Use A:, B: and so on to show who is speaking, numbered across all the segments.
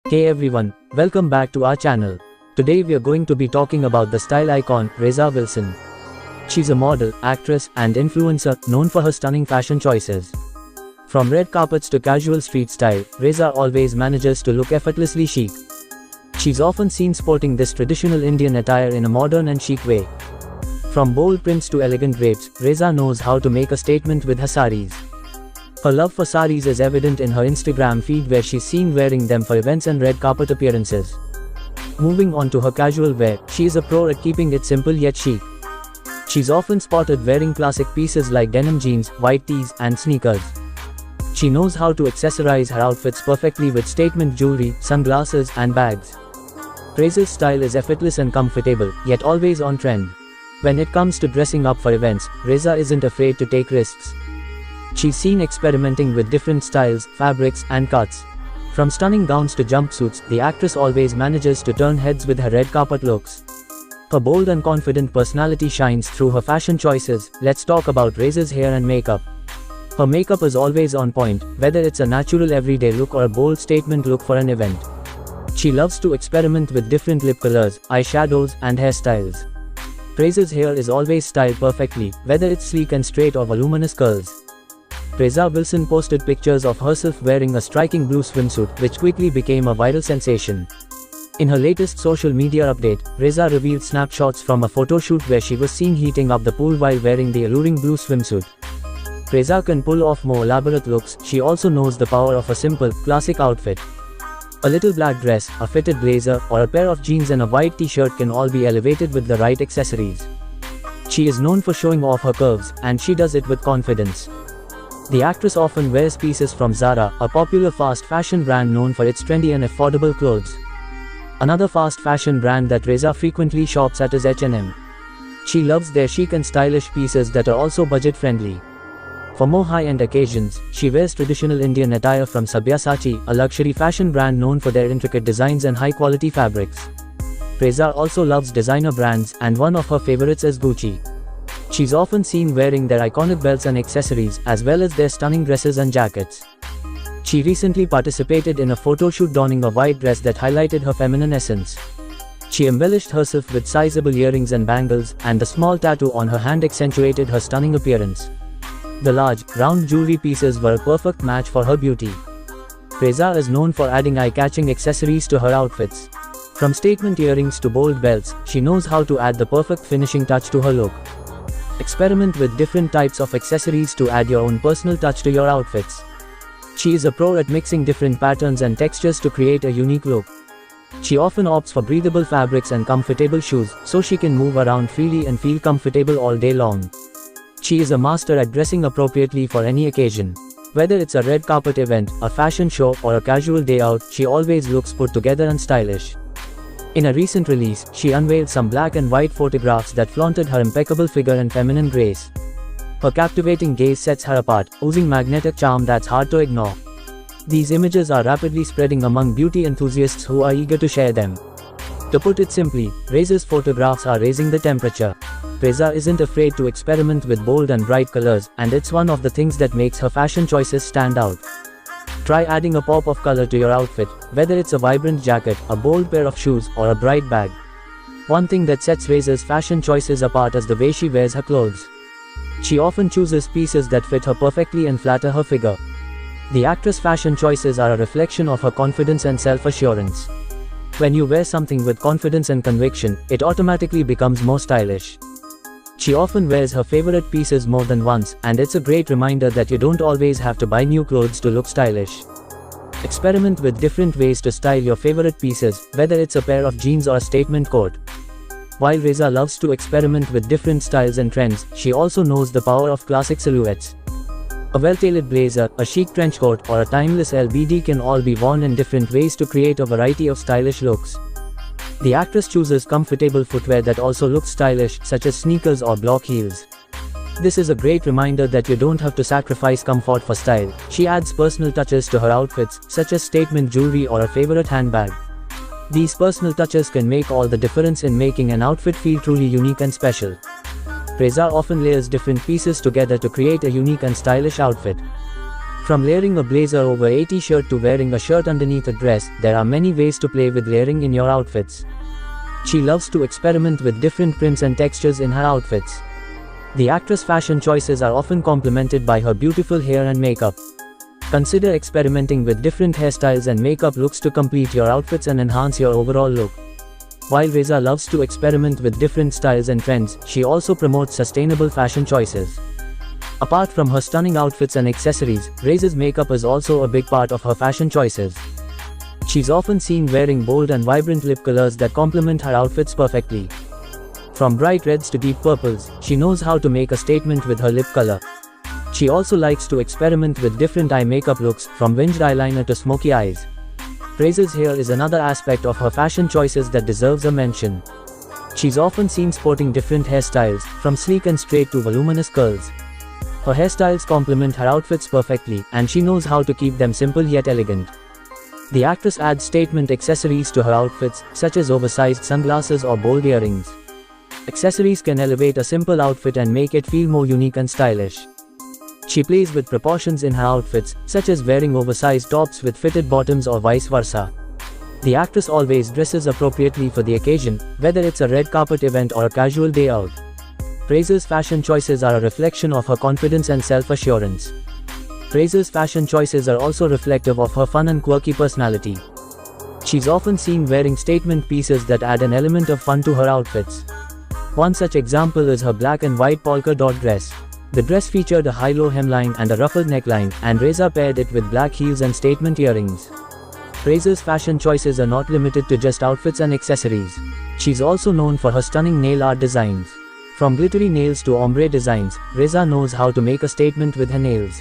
A: Hey everyone, welcome back to our channel. Today we are going to be talking about the style icon, Reza Wilson. She's a model, actress, and influencer known for her stunning fashion choices. From red carpets to casual street style, Reza always manages to look effortlessly chic. She's often seen sporting this traditional Indian attire in a modern and chic way. From bold prints to elegant drapes, Reza knows how to make a statement with her saris. Her love for saris is evident in her Instagram feed where she's seen wearing them for events and red carpet appearances. Moving on to her casual wear, she is a pro at keeping it simple yet chic. She's often spotted wearing classic pieces like denim jeans, white tees, and sneakers. She knows how to accessorize her outfits perfectly with statement jewelry, sunglasses, and bags. Reza's style is effortless and comfortable, yet always on trend. When it comes to dressing up for events, Reza isn't afraid to take risks. She's seen experimenting with different styles, fabrics, and cuts. From stunning gowns to jumpsuits, the actress always manages to turn heads with her red carpet looks. Her bold and confident personality shines through her fashion choices. Let's talk about Reza's hair and makeup. Her makeup is always on point, whether it's a natural everyday look or a bold statement look for an event. She loves to experiment with different lip colors, eyeshadows, and hairstyles. Reza's hair is always styled perfectly, whether it's sleek and straight or voluminous curls. Reza Wilson posted pictures of herself wearing a striking blue swimsuit, which quickly became a viral sensation. In her latest social media update, Reza revealed snapshots from a photo shoot where she was seen heating up the pool while wearing the alluring blue swimsuit. Reza can pull off more elaborate looks. She also knows the power of a simple, classic outfit. A little black dress, a fitted blazer, or a pair of jeans and a white t-shirt can all be elevated with the right accessories. She is known for showing off her curves, and she does it with confidence. The actress often wears pieces from Zara, a popular fast fashion brand known for its trendy and affordable clothes. Another fast fashion brand that Reza frequently shops at is H&M. She loves their chic and stylish pieces that are also budget-friendly. For more high-end occasions, she wears traditional Indian attire from Sabyasachi, a luxury fashion brand known for their intricate designs and high-quality fabrics. Reza also loves designer brands, and one of her favorites is Gucci. She's often seen wearing their iconic belts and accessories, as well as their stunning dresses and jackets. She recently participated in a photo shoot donning a white dress that highlighted her feminine essence. She embellished herself with sizable earrings and bangles, and the small tattoo on her hand accentuated her stunning appearance. The large, round jewelry pieces were a perfect match for her beauty. Reza is known for adding eye-catching accessories to her outfits. From statement earrings to bold belts, she knows how to add the perfect finishing touch to her look. Experiment with different types of accessories to add your own personal touch to your outfits. She is a pro at mixing different patterns and textures to create a unique look. She often opts for breathable fabrics and comfortable shoes, so she can move around freely and feel comfortable all day long. She is a master at dressing appropriately for any occasion. Whether it's a red carpet event, a fashion show, or a casual day out, she always looks put together and stylish. In a recent release, she unveiled some black and white photographs that flaunted her impeccable figure and feminine grace. Her captivating gaze sets her apart, oozing magnetic charm that's hard to ignore. These images are rapidly spreading among beauty enthusiasts who are eager to share them. To put it simply, Reza's photographs are raising the temperature. Reza isn't afraid to experiment with bold and bright colors, and it's one of the things that makes her fashion choices stand out. Try adding a pop of color to your outfit, whether it's a vibrant jacket, a bold pair of shoes, or a bright bag. One thing that sets Reza's fashion choices apart is the way she wears her clothes. She often chooses pieces that fit her perfectly and flatter her figure. The actress' fashion choices are a reflection of her confidence and self-assurance. When you wear something with confidence and conviction, it automatically becomes more stylish. She often wears her favorite pieces more than once, and it's a great reminder that you don't always have to buy new clothes to look stylish. Experiment with different ways to style your favorite pieces, whether it's a pair of jeans or a statement coat. While Reza loves to experiment with different styles and trends, she also knows the power of classic silhouettes. A well-tailored blazer, a chic trench coat, or a timeless LBD can all be worn in different ways to create a variety of stylish looks. The actress chooses comfortable footwear that also looks stylish, such as sneakers or block heels. This is a great reminder that you don't have to sacrifice comfort for style. She adds personal touches to her outfits, such as statement jewelry or a favorite handbag. These personal touches can make all the difference in making an outfit feel truly unique and special. Reza often layers different pieces together to create a unique and stylish outfit. From layering a blazer over a t-shirt to wearing a shirt underneath a dress, there are many ways to play with layering in your outfits. She loves to experiment with different prints and textures in her outfits. The actress' fashion choices are often complemented by her beautiful hair and makeup. Consider experimenting with different hairstyles and makeup looks to complete your outfits and enhance your overall look. While Reza loves to experiment with different styles and trends, she also promotes sustainable fashion choices. Apart from her stunning outfits and accessories, Reza's makeup is also a big part of her fashion choices. She's often seen wearing bold and vibrant lip colors that complement her outfits perfectly. From bright reds to deep purples, she knows how to make a statement with her lip color. She also likes to experiment with different eye makeup looks, from winged eyeliner to smoky eyes. Reza's hair is another aspect of her fashion choices that deserves a mention. She's often seen sporting different hairstyles, from sleek and straight to voluminous curls. Her hairstyles complement her outfits perfectly, and she knows how to keep them simple yet elegant. The actress adds statement accessories to her outfits, such as oversized sunglasses or bold earrings. Accessories can elevate a simple outfit and make it feel more unique and stylish. She plays with proportions in her outfits, such as wearing oversized tops with fitted bottoms or vice versa. The actress always dresses appropriately for the occasion, whether it's a red carpet event or a casual day out. Reza's fashion choices are a reflection of her confidence and self-assurance. Reza's fashion choices are also reflective of her fun and quirky personality. She's often seen wearing statement pieces that add an element of fun to her outfits. One such example is her black and white polka dot dress. The dress featured a high-low hemline and a ruffled neckline, and Reza paired it with black heels and statement earrings. Reza's fashion choices are not limited to just outfits and accessories. She's also known for her stunning nail art designs. From glittery nails to ombre designs, Reza knows how to make a statement with her nails.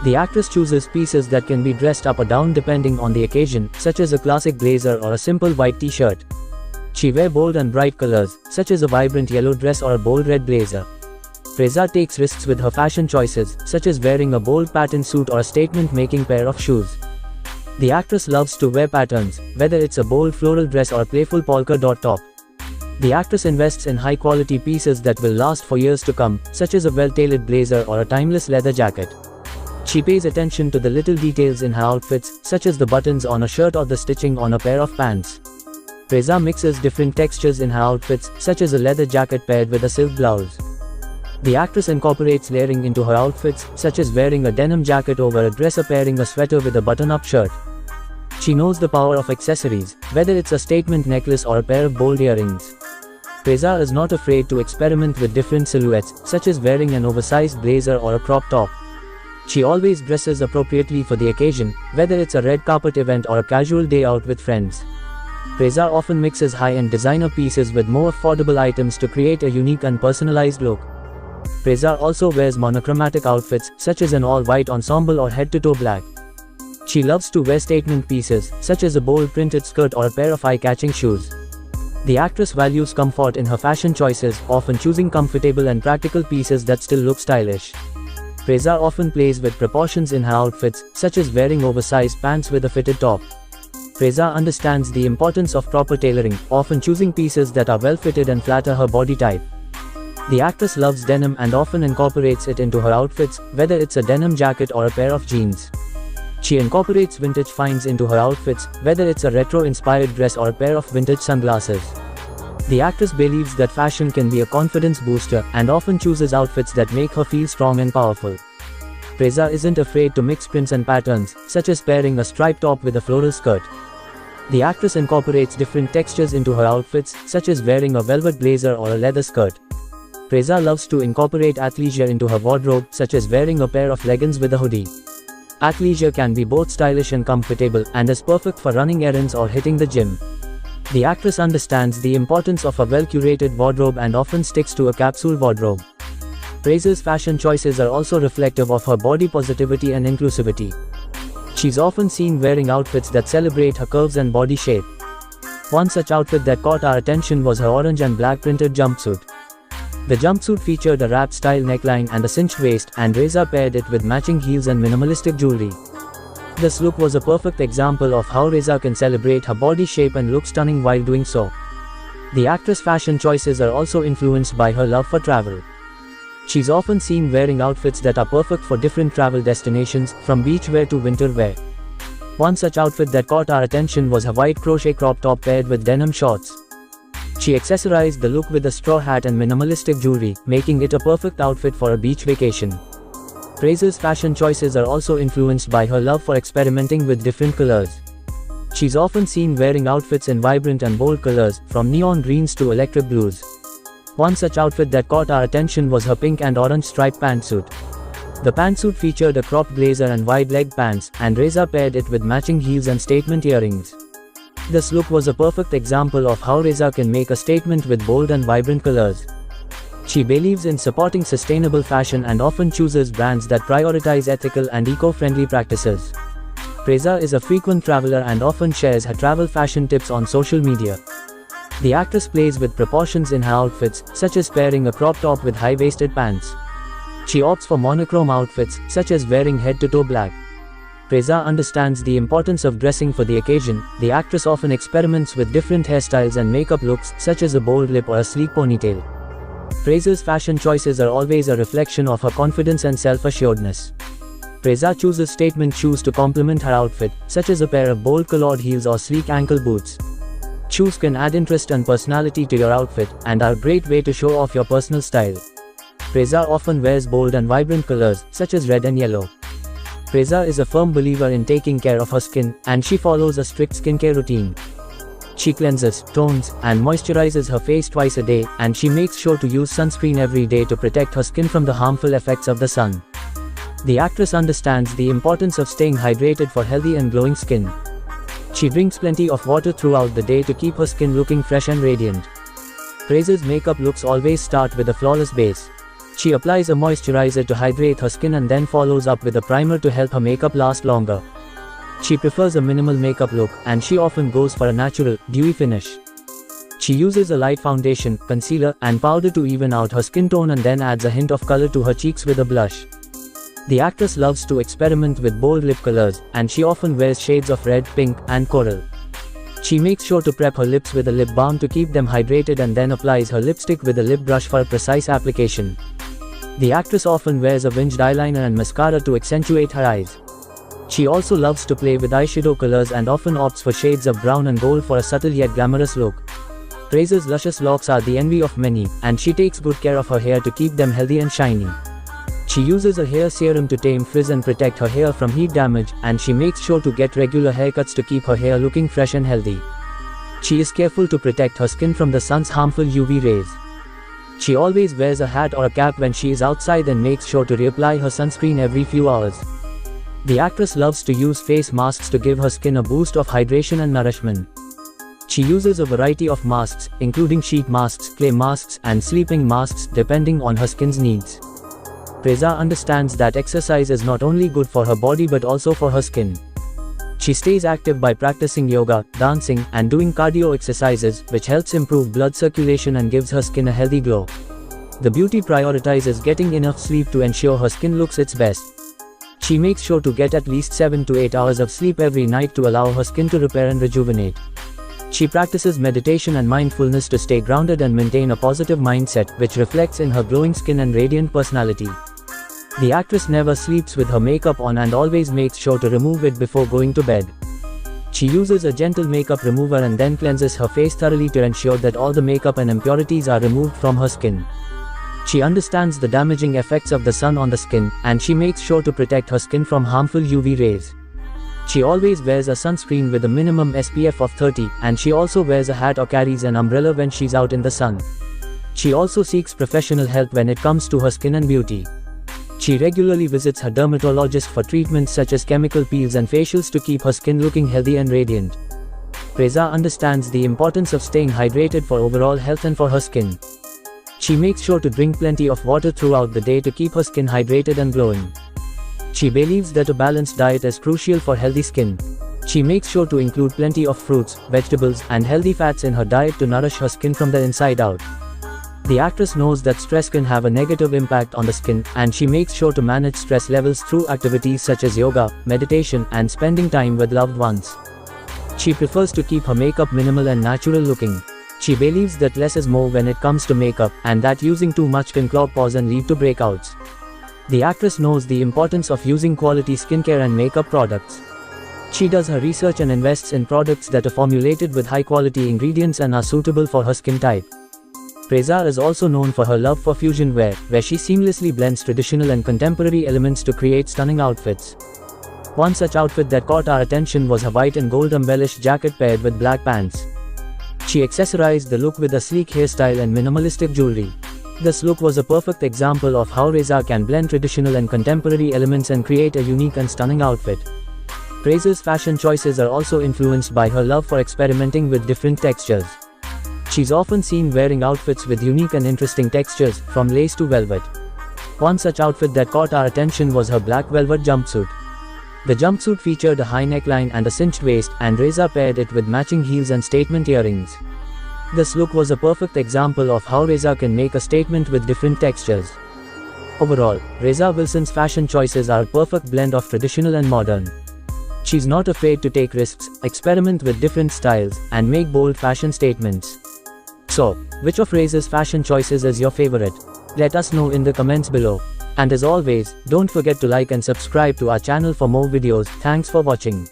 A: The actress chooses pieces that can be dressed up or down depending on the occasion, such as a classic blazer or a simple white t-shirt. She wears bold and bright colors, such as a vibrant yellow dress or a bold red blazer. Reza takes risks with her fashion choices, such as wearing a bold pattern suit or a statement-making pair of shoes. The actress loves to wear patterns, whether it's a bold floral dress or a playful polka dot top. The actress invests in high-quality pieces that will last for years to come, such as a well-tailored blazer or a timeless leather jacket. She pays attention to the little details in her outfits, such as the buttons on a shirt or the stitching on a pair of pants. Reza mixes different textures in her outfits, such as a leather jacket paired with a silk blouse. The actress incorporates layering into her outfits, such as wearing a denim jacket over a dress or pairing a sweater with a button-up shirt. She knows the power of accessories, whether it's a statement necklace or a pair of bold earrings. Reza is not afraid to experiment with different silhouettes, such as wearing an oversized blazer or a crop top. She always dresses appropriately for the occasion, whether it's a red carpet event or a casual day out with friends. Reza often mixes high-end designer pieces with more affordable items to create a unique and personalized look. Reza also wears monochromatic outfits, such as an all-white ensemble or head-to-toe black. She loves to wear statement pieces, such as a bold printed skirt or a pair of eye-catching shoes. The actress values comfort in her fashion choices, often choosing comfortable and practical pieces that still look stylish. Reza often plays with proportions in her outfits, such as wearing oversized pants with a fitted top. Reza understands the importance of proper tailoring, often choosing pieces that are well-fitted and flatter her body type. The actress loves denim and often incorporates it into her outfits, whether it's a denim jacket or a pair of jeans. She incorporates vintage finds into her outfits, whether it's a retro-inspired dress or a pair of vintage sunglasses. The actress believes that fashion can be a confidence booster, and often chooses outfits that make her feel strong and powerful. Reza isn't afraid to mix prints and patterns, such as pairing a striped top with a floral skirt. The actress incorporates different textures into her outfits, such as wearing a velvet blazer or a leather skirt. Reza loves to incorporate athleisure into her wardrobe, such as wearing a pair of leggings with a hoodie. Athleisure can be both stylish and comfortable, and is perfect for running errands or hitting the gym. The actress understands the importance of a well-curated wardrobe and often sticks to a capsule wardrobe. Reza's fashion choices are also reflective of her body positivity and inclusivity. She's often seen wearing outfits that celebrate her curves and body shape. One such outfit that caught our attention was her orange and black printed jumpsuit. The jumpsuit featured a wrap-style neckline and a cinched waist, and Reza paired it with matching heels and minimalistic jewelry. This look was a perfect example of how Reza can celebrate her body shape and look stunning while doing so. The actress' fashion choices are also influenced by her love for travel. She's often seen wearing outfits that are perfect for different travel destinations, from beach wear to winter wear. One such outfit that caught our attention was her white crochet crop top paired with denim shorts. She accessorized the look with a straw hat and minimalistic jewelry, making it a perfect outfit for a beach vacation. Reza's fashion choices are also influenced by her love for experimenting with different colors. She's often seen wearing outfits in vibrant and bold colors, from neon greens to electric blues. One such outfit that caught our attention was her pink and orange striped pantsuit. The pantsuit featured a cropped blazer and wide-legged pants, and Reza paired it with matching heels and statement earrings. This look was a perfect example of how Reza can make a statement with bold and vibrant colors. She believes in supporting sustainable fashion and often chooses brands that prioritize ethical and eco-friendly practices. Reza is a frequent traveler and often shares her travel fashion tips on social media. The actress plays with proportions in her outfits, such as pairing a crop top with high-waisted pants. She opts for monochrome outfits, such as wearing head-to-toe black. Reza understands the importance of dressing for the occasion. The actress often experiments with different hairstyles and makeup looks, such as a bold lip or a sleek ponytail. Reza's fashion choices are always a reflection of her confidence and self-assuredness. Reza chooses statement shoes to complement her outfit, such as a pair of bold colored heels or sleek ankle boots. Shoes can add interest and personality to your outfit, and are a great way to show off your personal style. Reza often wears bold and vibrant colors, such as red and yellow. Reza is a firm believer in taking care of her skin, and she follows a strict skincare routine. She cleanses, tones, and moisturizes her face twice a day, and she makes sure to use sunscreen every day to protect her skin from the harmful effects of the sun. The actress understands the importance of staying hydrated for healthy and glowing skin. She drinks plenty of water throughout the day to keep her skin looking fresh and radiant. Reza's makeup looks always start with a flawless base. She applies a moisturizer to hydrate her skin and then follows up with a primer to help her makeup last longer. She prefers a minimal makeup look, and she often goes for a natural, dewy finish. She uses a light foundation, concealer, and powder to even out her skin tone and then adds a hint of color to her cheeks with a blush. The actress loves to experiment with bold lip colors, and she often wears shades of red, pink, and coral. She makes sure to prep her lips with a lip balm to keep them hydrated and then applies her lipstick with a lip brush for a precise application. The actress often wears a winged eyeliner and mascara to accentuate her eyes. She also loves to play with eyeshadow colors and often opts for shades of brown and gold for a subtle yet glamorous look. Reza's luscious locks are the envy of many, and she takes good care of her hair to keep them healthy and shiny. She uses a hair serum to tame frizz and protect her hair from heat damage, and she makes sure to get regular haircuts to keep her hair looking fresh and healthy. She is careful to protect her skin from the sun's harmful UV rays. She always wears a hat or a cap when she is outside and makes sure to reapply her sunscreen every few hours. The actress loves to use face masks to give her skin a boost of hydration and nourishment. She uses a variety of masks, including sheet masks, clay masks, and sleeping masks, depending on her skin's needs. Reza understands that exercise is not only good for her body but also for her skin. She stays active by practicing yoga, dancing, and doing cardio exercises, which helps improve blood circulation and gives her skin a healthy glow. The beauty prioritizes getting enough sleep to ensure her skin looks its best. She makes sure to get at least 7 to 8 hours of sleep every night to allow her skin to repair and rejuvenate. She practices meditation and mindfulness to stay grounded and maintain a positive mindset, which reflects in her glowing skin and radiant personality. The actress never sleeps with her makeup on and always makes sure to remove it before going to bed. She uses a gentle makeup remover and then cleanses her face thoroughly to ensure that all the makeup and impurities are removed from her skin. She understands the damaging effects of the sun on the skin, and she makes sure to protect her skin from harmful UV rays. She always wears a sunscreen with a minimum SPF of 30, and she also wears a hat or carries an umbrella when she's out in the sun. She also seeks professional help when it comes to her skin and beauty. She regularly visits her dermatologist for treatments such as chemical peels and facials to keep her skin looking healthy and radiant. Reza understands the importance of staying hydrated for overall health and for her skin. She makes sure to drink plenty of water throughout the day to keep her skin hydrated and glowing. She believes that a balanced diet is crucial for healthy skin. She makes sure to include plenty of fruits, vegetables, and healthy fats in her diet to nourish her skin from the inside out. The actress knows that stress can have a negative impact on the skin, and she makes sure to manage stress levels through activities such as yoga, meditation, and spending time with loved ones. She prefers to keep her makeup minimal and natural looking. She believes that less is more when it comes to makeup, and that using too much can clog pores and lead to breakouts. The actress knows the importance of using quality skincare and makeup products. She does her research and invests in products that are formulated with high-quality ingredients and are suitable for her skin type. Reza is also known for her love for fusion wear, where she seamlessly blends traditional and contemporary elements to create stunning outfits. One such outfit that caught our attention was her white and gold embellished jacket paired with black pants. She accessorized the look with a sleek hairstyle and minimalistic jewelry. This look was a perfect example of how Reza can blend traditional and contemporary elements and create a unique and stunning outfit. Reza's fashion choices are also influenced by her love for experimenting with different textures. She's often seen wearing outfits with unique and interesting textures, from lace to velvet. One such outfit that caught our attention was her black velvet jumpsuit. The jumpsuit featured a high neckline and a cinched waist, and Reza paired it with matching heels and statement earrings. This look was a perfect example of how Reza can make a statement with different textures. Overall, Reza Wilson's fashion choices are a perfect blend of traditional and modern. She's not afraid to take risks, experiment with different styles, and make bold fashion statements. So, which of Reza's fashion choices is your favorite? Let us know in the comments below. And as always, don't forget to like and subscribe to our channel for more videos. Thanks for watching.